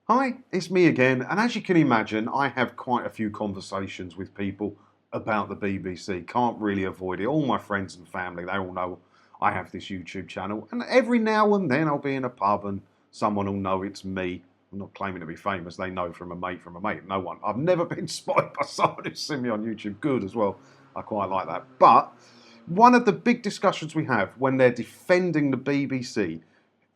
Hi, it's me again, and as you can imagine, I have quite a few conversations with people about the BBC. Can't really avoid it. All my friends and family, they all know I have this YouTube channel, and every now and then I'll be in a pub and someone will know it's me. I'm not claiming to be famous, they know from a mate from a mate. No one. I've never been spotted by someone who's seen me on YouTube. Good as well. I quite like that. But one of the big discussions we have when they're defending the BBC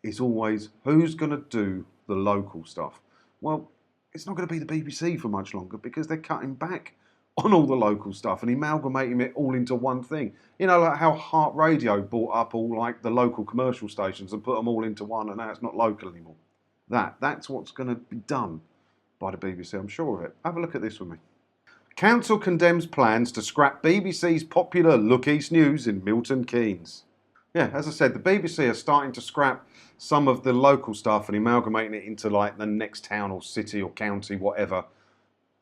is always who's going to do the local stuff. Well, it's not going to be the BBC for much longer because they're cutting back on all the local stuff and amalgamating it all into one thing. You know, like how Heart Radio bought up all like the local commercial stations and put them all into one, and now it's not local anymore. That's what's going to be done by the BBC, I'm sure of it. Have a look at this with me. Council condemns plans to scrap BBC's popular Look East News in Milton Keynes. Yeah, as I said, the BBC are starting to scrap some of the local stuff and amalgamating it into like the next town or city or county, whatever,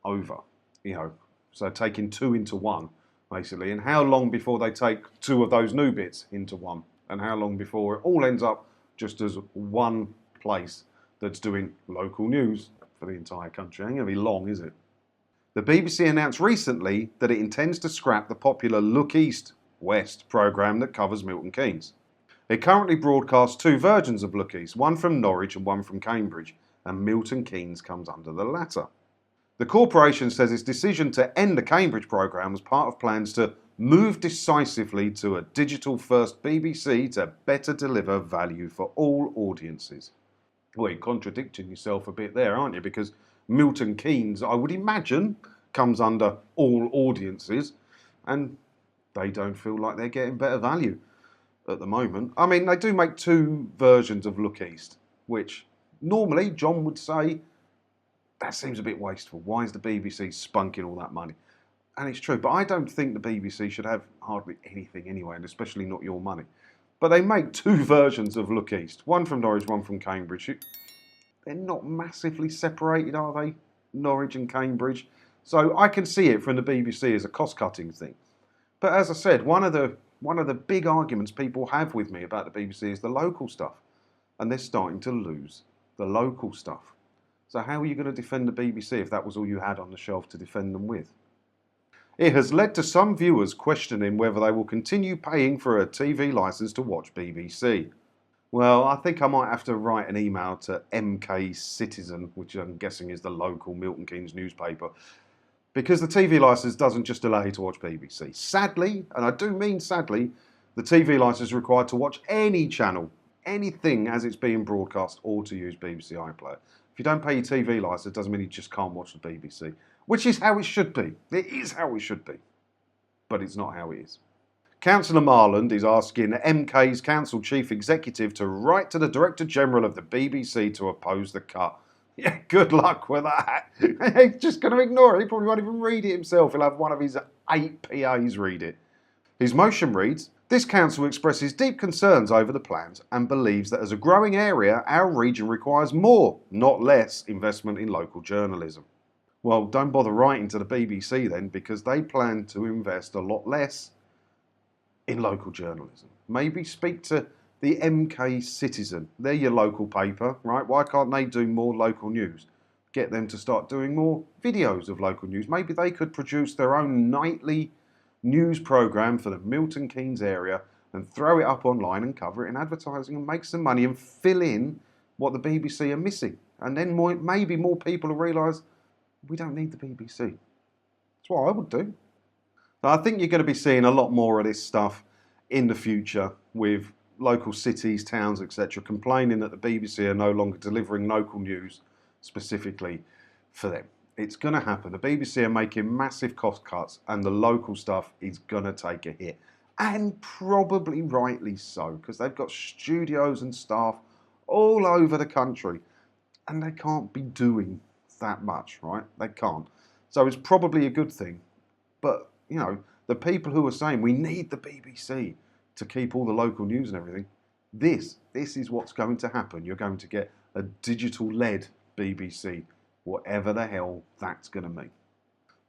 over. You know, so taking two into one, basically. And how long before they take two of those new bits into one? And how long before it all ends up just as one place that's doing local news for the entire country? It ain't going to be long, is it? The BBC announced recently that it intends to scrap the popular Look East West programme that covers Milton Keynes. It currently broadcasts two versions of Look East, one from Norwich and one from Cambridge, and Milton Keynes comes under the latter. The corporation says its decision to end the Cambridge programme was part of plans to move decisively to a digital-first BBC to better deliver value for all audiences. Well, you're contradicting yourself a bit there, aren't you? Because Milton Keynes, I would imagine, comes under all audiences, and they don't feel like they're getting better value at the moment. I mean, they do make two versions of Look East, which normally John would say, that seems a bit wasteful. Why is the BBC spunking all that money? And it's true, but I don't think the BBC should have hardly anything anyway, and especially not your money. But they make two versions of Look East, one from Norwich, one from Cambridge. They're not massively separated, are they? Norwich and Cambridge. So I can see it from the BBC as a cost-cutting thing. But as I said, one of the big arguments people have with me about the BBC is the local stuff. And they're starting to lose the local stuff. So how are you going to defend the BBC if that was all you had on the shelf to defend them with? It has led to some viewers questioning whether they will continue paying for a TV licence to watch BBC. Well, I think I might have to write an email to MK Citizen, which I'm guessing is the local Milton Keynes newspaper, because the TV licence doesn't just allow you to watch BBC. Sadly, and I do mean sadly, the TV licence is required to watch any channel, anything as it's being broadcast, or to use BBC iPlayer. If you don't pay your TV licence, it doesn't mean you just can't watch the BBC, which is how it should be. It is how it should be, but it's not how it is. Councillor Marland is asking MK's Council Chief Executive to write to the Director General of the BBC to oppose the cut. Yeah, good luck with that. He's just going to ignore it. He probably won't even read it himself. He'll have one of his 8 PAs read it. His motion reads, this council expresses deep concerns over the plans and believes that as a growing area, our region requires more, not less, investment in local journalism. Well, don't bother writing to the BBC then, because they plan to invest a lot less in local journalism. Maybe speak to the MK Citizen. They're your local paper, right? Why can't they do more local news? Get them to start doing more videos of local news. Maybe they could produce their own nightly news programme for the Milton Keynes area and throw it up online and cover it in advertising and make some money and fill in what the BBC are missing. And then maybe more people will realise we don't need the BBC. That's what I would do. So I think you're going to be seeing a lot more of this stuff in the future with local cities, towns, etc. complaining that the BBC are no longer delivering local news specifically for them. It's going to happen. The BBC are making massive cost cuts and the local stuff is going to take a hit. And probably rightly so, because they've got studios and staff all over the country and they can't be doing that much, right? They can't. So it's probably a good thing. But, you know, the people who are saying we need the BBC to keep all the local news and everything, this is what's going to happen. You're going to get a digital-led BBC, whatever the hell that's going to mean.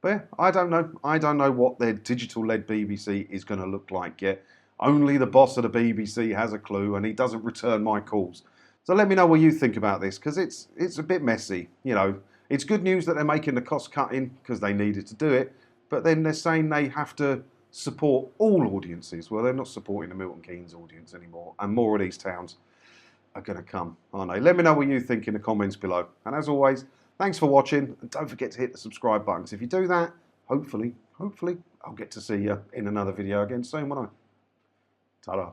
But yeah, I don't know. I don't know what their digital-led BBC is going to look like yet. Only the boss of the BBC has a clue, and he doesn't return my calls. So let me know what you think about this, because it's a bit messy. You know, it's good news that they're making the cost cutting because they needed to do it, but then they're saying they have to support all audiences. Well, they're not supporting the Milton Keynes audience anymore, and more of these towns are going to come, aren't they? Let me know what you think in the comments below. And as always, thanks for watching, and don't forget to hit the subscribe button, because if you do that, hopefully, I'll get to see you in another video again soon, won't I? Ta-da.